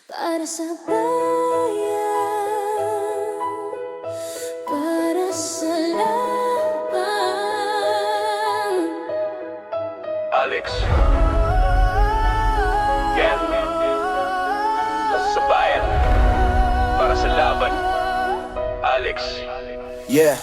Para sa bayan, para sa laban. Alex Yan Sa bayan Para sa laban Alex. Yeah.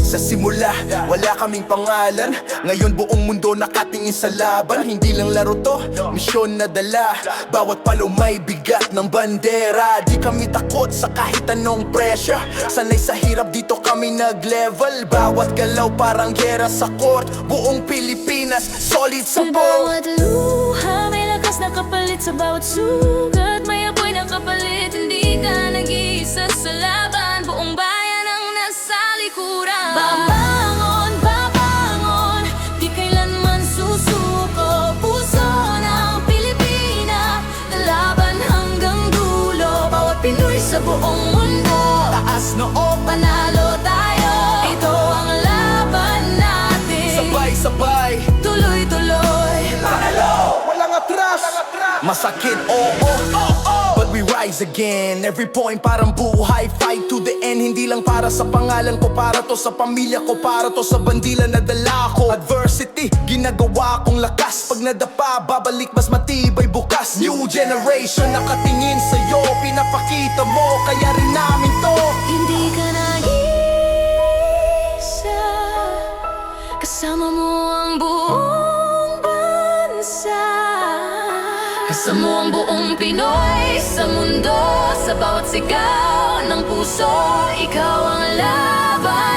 Sa simula, wala kaming pangalan. Ngayon buong mundo nakatingin sa laban. Hindi lang laro to, misyon na dala. Bawat palo may bigat ng bandera. Di kami takot sa kahit anong pressure. Sanay sa hirap, dito kami nag-level. Bawat galaw parang gera sa court. Buong Pilipinas, solid sa Sa ball. bawat luha, may lakas na kapalit. Sa bawat sugat, may apoy na kapalit. Hindi ka nag-iisa sa laban. Buong bayan ang nasa likuran. Babangon, babangon, di kailanman susuko. Puso ng Pilipina, lalaban hanggang dulo. Bawat Pinoy sa buong mundo, Taas noo, panalo tayo. Ito ang laban natin. sabay-sabay. Tuloy-tuloy. Panalo, walang atras. Masakit, oo, but we rise again. Every point parang buhay, fight to the end. Hindi lang para sa pangalan ko, para to sa pamilya ko, para to sa bandila na dala ko. Adversity, ginagawa kong lakas. Pag nadapa, babalik mas matibay bukas. New generation, nakatingin sa'yo. Pinapakita mo, kaya rin namin to. Hindi ka nag-iisa, kasama mo ang buong bansa. Kasama mo ang buong Pinoy sa mundo. Sa bawat sigaw ng puso, ikaw ang laban